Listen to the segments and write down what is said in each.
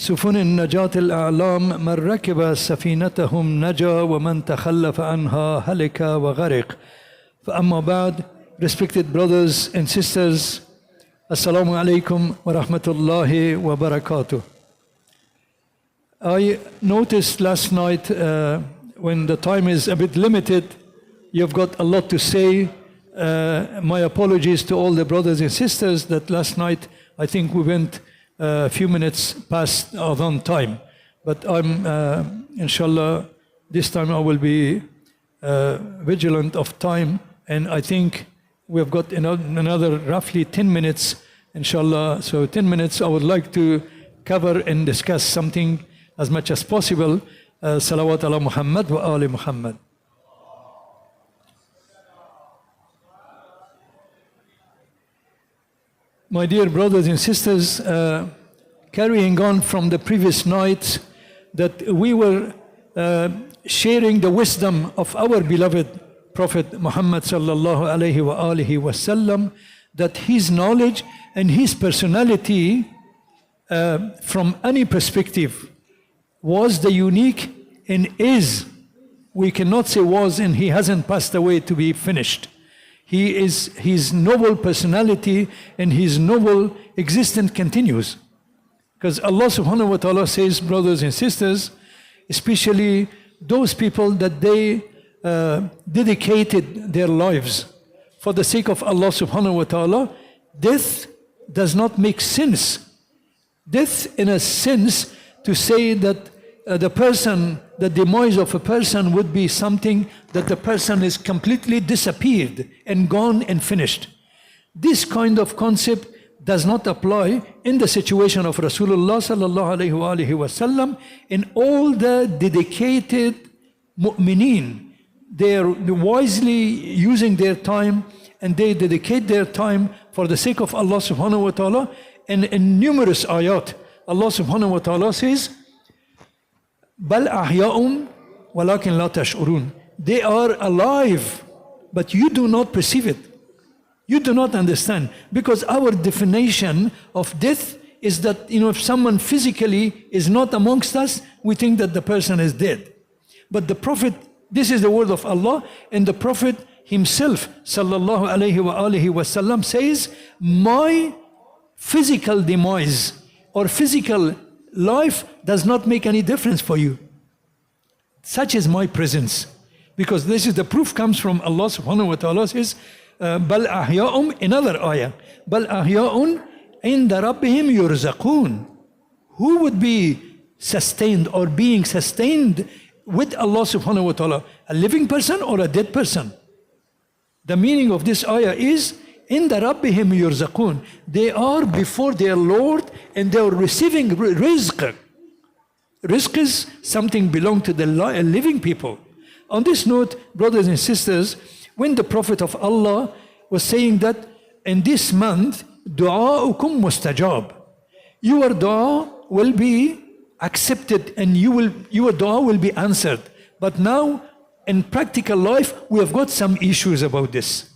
سفن النجاة الأعلام من ركب سفينتهم نجا ومن تخلف عنها هلك وغرق. فأما بعد, respected brothers and sisters, Assalamu alaikum wa rahmatullahi wa barakatuh. I noticed last night when the time is a bit limited, you've got a lot to say. My apologies to all the brothers and sisters that last night I think we went a few minutes past Adhan time. But I'm, inshallah, this time I will be vigilant of time, and I think we've got another roughly 10 minutes, inshallah. So 10 minutes I would like to cover and discuss something as much as possible. Salawat ala Muhammad wa ali Muhammad. My dear brothers and sisters, carrying on from the previous night, that we were sharing the wisdom of our beloved Prophet Muhammad sallallahu alayhi wa alihi wasallam, that his knowledge and his personality from any perspective was the unique and is, we cannot say was, and he hasn't passed away to be finished. He is, his noble personality and his noble existence continues. Because Allah subhanahu wa ta'ala says, brothers and sisters, especially those people that they dedicated their lives for the sake of Allah subhanahu wa ta'ala, death does not make sense. Death in a sense to say that the demise of a person would be something that the person is completely disappeared and gone and finished. This kind of concept does not apply in the situation of Rasulullah sallallahu alayhi wa sallam. In all the dedicated mu'mineen, they are wisely using their time, and they dedicate their time for the sake of Allah subhanahu wa ta'ala. And in numerous ayat, Allah subhanahu wa ta'ala says, بَلْ أَحْيَاءٌ وَلَكِنْ لَا تَشْعُرُونَ. They are alive, but you do not perceive it. You do not understand. Because our definition of death is that, if someone physically is not amongst us, we think that the person is dead. But the Prophet, this is the word of Allah, and the Prophet himself, sallallahu alayhi wa alihi wasallam, says, my physical demise or physical life does not make any difference for you. Such is my presence. Because this is the proof comes from Allah subhanahu wa ta'ala says, بَلْ أَحْيَاءٌ, another ayah, بَلْ أَحْيَاءٌ عِنْدَ رَبِّهِمْ يُرْزَقُونَ. Who would be sustained or being sustained with Allah subhanahu wa ta'ala? A living person or a dead person? The meaning of this ayah is, in the Rabbihim yurzaqun. They are before their Lord and they are receiving rizq. Rizq is something belong to the living people. On this note, brothers and sisters, when the Prophet of Allah was saying that in this month, du'a'ukum mustajab, your dua will be accepted and your dua will be answered. But now, in practical life, we have got some issues about this.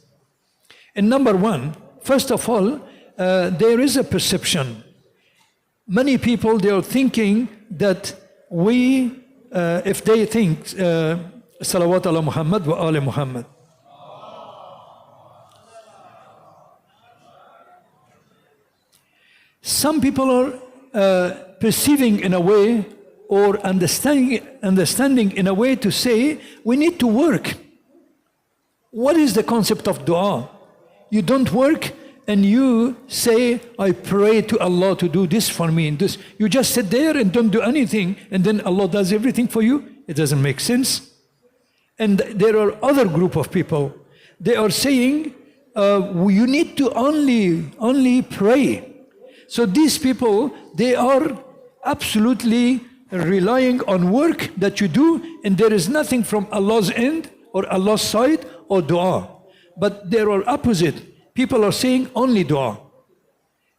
And number one, first of all, there is a perception. Many people, they are thinking that if they think, salawat ala Muhammad wa ali Muhammad. Some people are perceiving in a way or understanding in a way to say, we need to work. What is the concept of dua? You don't work and you say, I pray to Allah to do this for me and this. You just sit there and don't do anything, and then Allah does everything for you. It doesn't make sense. And there are other group of people. They are saying, you need to only pray. So these people, they are absolutely relying on work that you do, and there is nothing from Allah's end or Allah's side or dua. But there are opposite. People are saying only dua.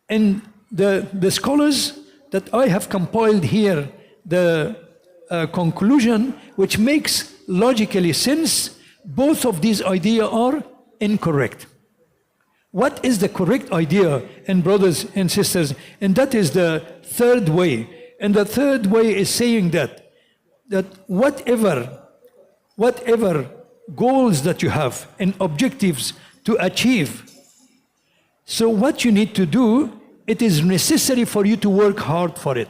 And the scholars that I have compiled here, the conclusion which makes logically sense, both of these ideas are incorrect. What is the correct idea, and brothers and sisters? And that is the third way. And the third way is saying that whatever goals that you have and objectives to achieve, so what you need to do, it is necessary for you to work hard for it.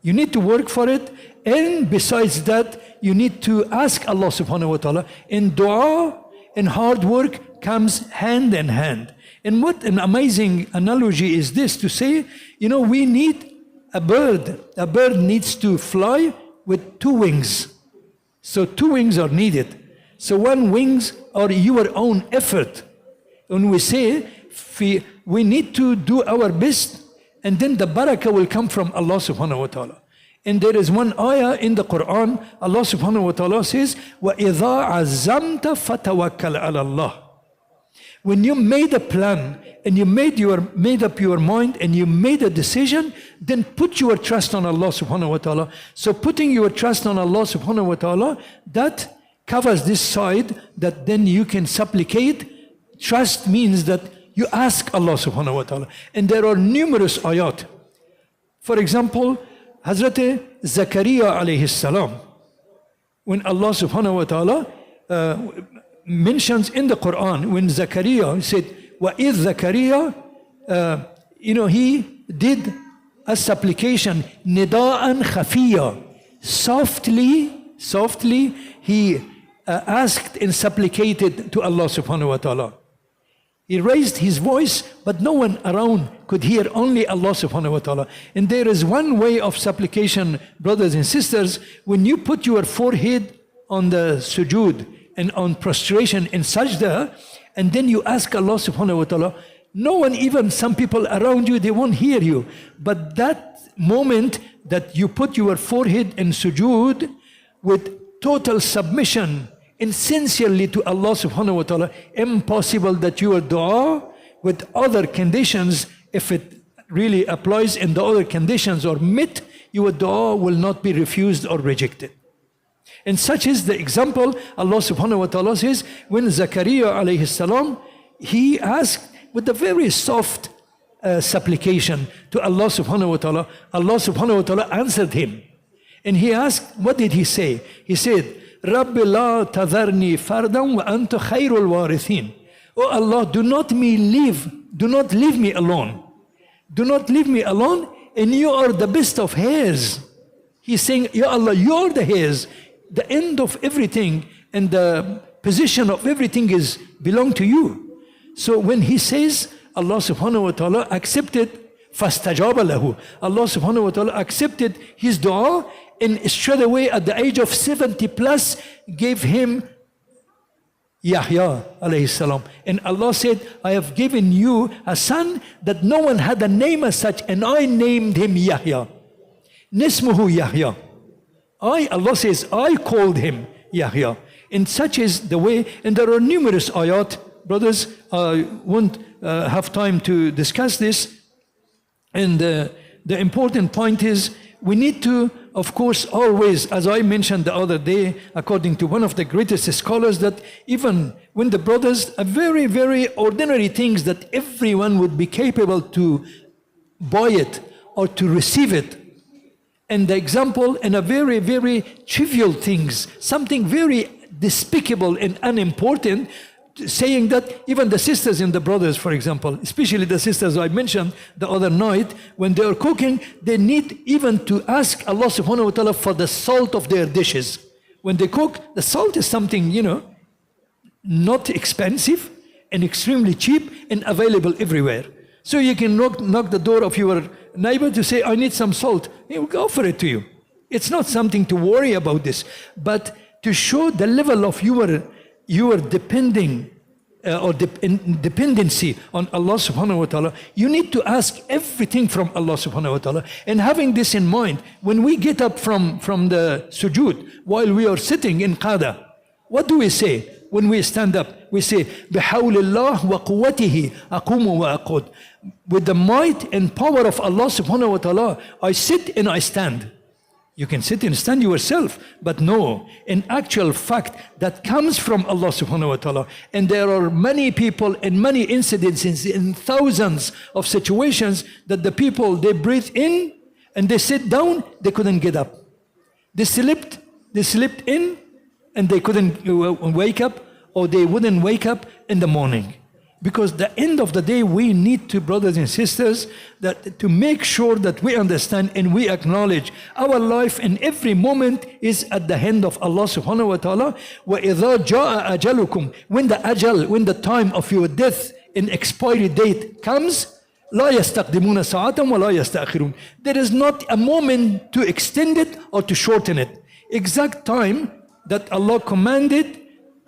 You need to work for it, and besides that, you need to ask Allah subhanahu wa ta'ala. And dua and hard work comes hand in hand. And what an amazing analogy is this, to say, we need a bird. A bird needs to fly with 2 wings. So 2 wings are needed. So 1 wings are your own effort. When we say, we need to do our best, and then the barakah will come from Allah subhanahu wa ta'ala. And there is one ayah in the Quran, Allah subhanahu wa ta'ala says, وَإِذَا عَزَّمْتَ فَتَوَكَّلْ عَلَى اللَّهِ. When you made a plan, and you made up your mind, and you made a decision, then put your trust on Allah subhanahu wa ta'ala. So putting your trust on Allah subhanahu wa ta'ala, that covers this side, that then you can supplicate. Trust means that you ask Allah subhanahu wa ta'ala. And there are numerous ayat. For example, Hazrat Zakaria alayhi salam, when Allah subhanahu wa ta'ala mentions in the Quran, when Zakaria said, وَإِذْ Zakaria, he did a supplication, nida'an khafiya, softly he asked and supplicated to Allah subhanahu wa ta'ala. He raised his voice, but no one around could hear, only Allah subhanahu wa ta'ala. And there is one way of supplication, brothers and sisters, when you put your forehead on the sujood and on prostration in sajda, and then you ask Allah subhanahu wa ta'ala, no one, even some people around you, they won't hear you. But that moment that you put your forehead in sujood with total submission and sincerely to Allah subhanahu wa ta'ala, impossible that your dua with other conditions, if it really applies and the other conditions are met, your dua will not be refused or rejected. And such is the example. Allah subhanahu wa ta'ala says, when Zakaria alayhi salam, he asked with a very soft supplication to Allah subhanahu wa ta'ala, Allah subhanahu wa ta'ala answered him. And he asked, what did he say? He said, Rabbi la tadharni fardan wa anta khairul warithin. Oh Allah, do not leave me alone. Do not leave me alone, and you are the best of heirs. He's saying, Ya Allah, you are the heirs. The end of everything and the position of everything belong to you. So when he says, Allah subhanahu wa ta'ala accepted, fastajaba lahu. Allah subhanahu wa ta'ala accepted his dua, and straight away at the age of 70 plus gave him Yahya alayhi salam. And Allah said, I have given you a son that no one had a name as such, and I named him Yahya. Nismuhu Yahya. Allah says, I called him Yahya. And such is the way, and there are numerous ayat. Brothers, I won't have time to discuss this. And the important point is, we need to, of course, always, as I mentioned the other day, according to one of the greatest scholars, that even when the brothers are very, very ordinary things that everyone would be capable to buy it or to receive it. And the example in a very, very trivial things, something very despicable and unimportant, saying that even the sisters and the brothers, for example, especially the sisters I mentioned the other night, when they are cooking, they need even to ask Allah subhanahu wa ta'ala for the salt of their dishes. When they cook, the salt is something, not expensive and extremely cheap and available everywhere. So you can knock the door of your neighbor to say, I need some salt. He will offer it to you. It's not something to worry about this, but to show the level of your depending or dependency on Allah subhanahu wa ta'ala, you need to ask everything from Allah subhanahu wa ta'ala. And having this in mind, when we get up from the sujood, while we are sitting in qada, what do we say? When we stand up, we say, بِحَوْلِ اللَّهِ وَقُوَّتِهِ أَقُومُ وَأَقُودُ. With the might and power of Allah subhanahu wa ta'ala, I sit and I stand. You can sit and stand yourself, but no, in actual fact, that comes from Allah subhanahu wa ta'ala. And there are many people and many incidences in thousands of situations that the people, they breathe in and they sit down, they couldn't get up. They slept in, and they couldn't wake up, or they wouldn't wake up in the morning. Because the end of the day, we need to, brothers and sisters, that to make sure that we understand and we acknowledge our life in every moment is at the hand of Allah subhanahu wa ta'ala. وَإِذَا جَاءَ أَجَلُكُمْ, when the time of your death and expiry date comes, لا يستقدمون ساعة ولا يستأخرون. There is not a moment to extend it or to shorten it. Exact time that Allah commanded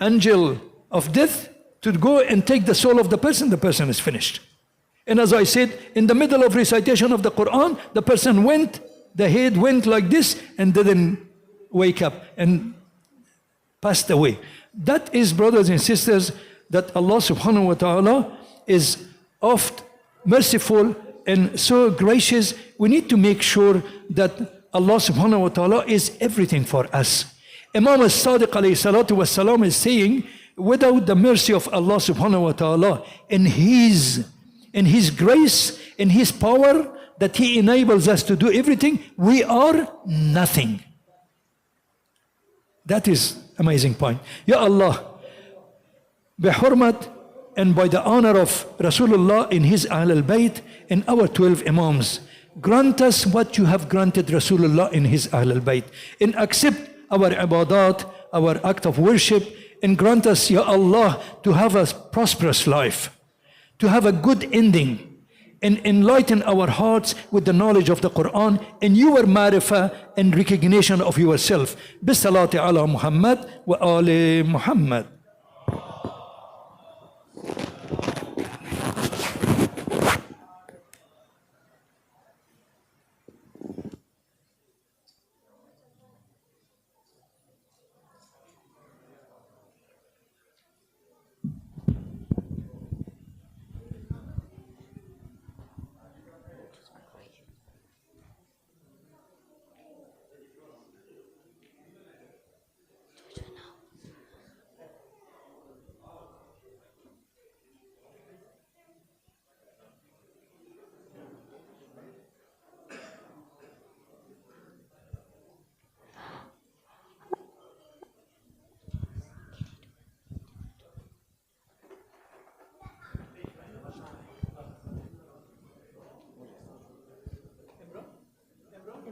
angel of death to go and take the soul of the person is finished. And as I said, in the middle of recitation of the Quran, the person the head went like this and didn't wake up and passed away. That is, brothers and sisters, that Allah subhanahu wa ta'ala is oft merciful and so gracious. We need to make sure that Allah subhanahu wa ta'ala is everything for us. Imam al-Sadiq alayhi salatu wasalam is saying, without the mercy of Allah subhanahu wa ta'ala and His grace and His power that He enables us to do everything, we are nothing. That is amazing point. Ya Allah, bihurmat and by the honor of Rasulullah in his Ahl al-Bayt and our 12 Imams, grant us what you have granted Rasulullah in his Ahl al-Bayt, and accept our ibadat, our act of worship, and grant us, Ya Allah, to have a prosperous life, to have a good ending, and enlighten our hearts with the knowledge of the Quran and your ma'rifah and recognition of yourself. Bisalati ala Muhammad wa ali Muhammad.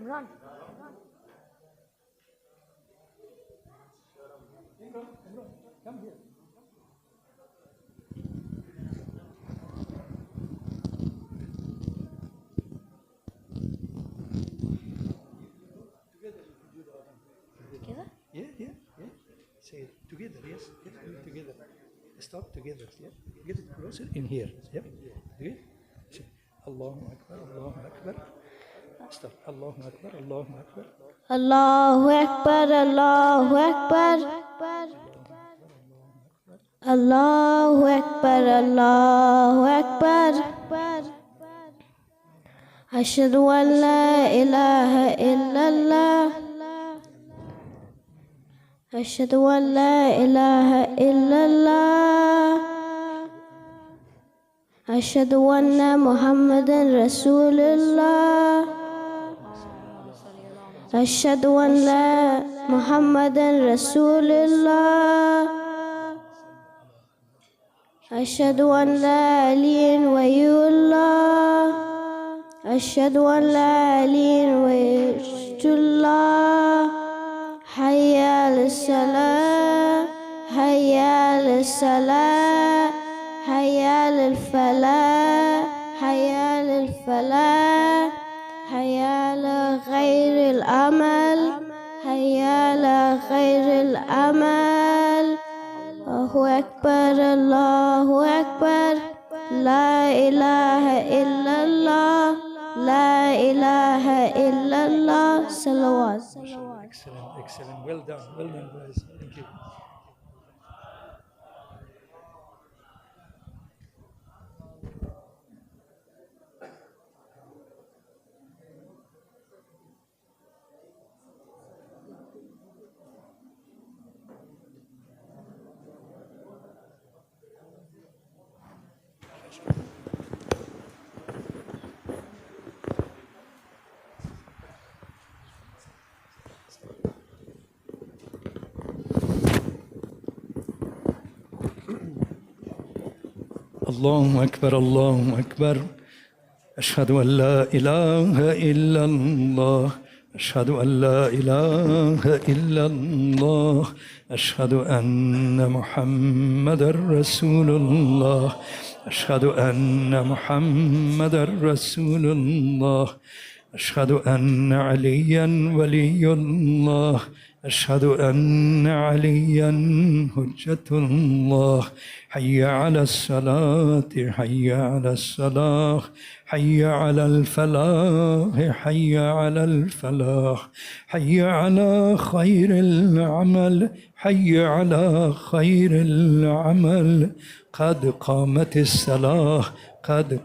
Imran. Come here. Together? Yeah. Say it together, yes. Get it together. Stop together, yeah. Get it closer in here. Yep. Okay. Say, Allahu Akbar, Allahu Akbar. Stop. Allahu Akbar, Allahu Akbar. Allahu Akbar, Allahu Akbar. Allahu Akbar, Allahu Akbar. Ashhadu an la ilaha illallah. Ashhadu an la ilaha illallah. Ashhadu anna Muhammadan Rasulullah. أشهد أن لا محمدا رسول الله. أشهد أن لا علي ولي الله. أشهد أن لا علي ولي الله. حي على الصلاة، حي على الصلاة، حي على الفلاح، حي على الفلاح، حي على خير العمل، حي على خير العمل. الله أكبر، الله أكبر. لا إله إلا الله، لا إله إلا الله. صلوات. Excellent. Well done, guys. Thank you. الله أكبر الله أكبر. أشهد أن لا إله إلا الله. أشهد أن لا إله إلا الله. أشهد أن محمدًا رسول الله. أشهد أن محمدًا رسول الله. أشهد أن عليًا ولي الله. أشهد أن عليًا حجة الله. حي على الصلاة حي على الصلاة حي على الفلاح حي على الفلاح حي على خير العمل حي على خير العمل. قد قامت الصلاة قد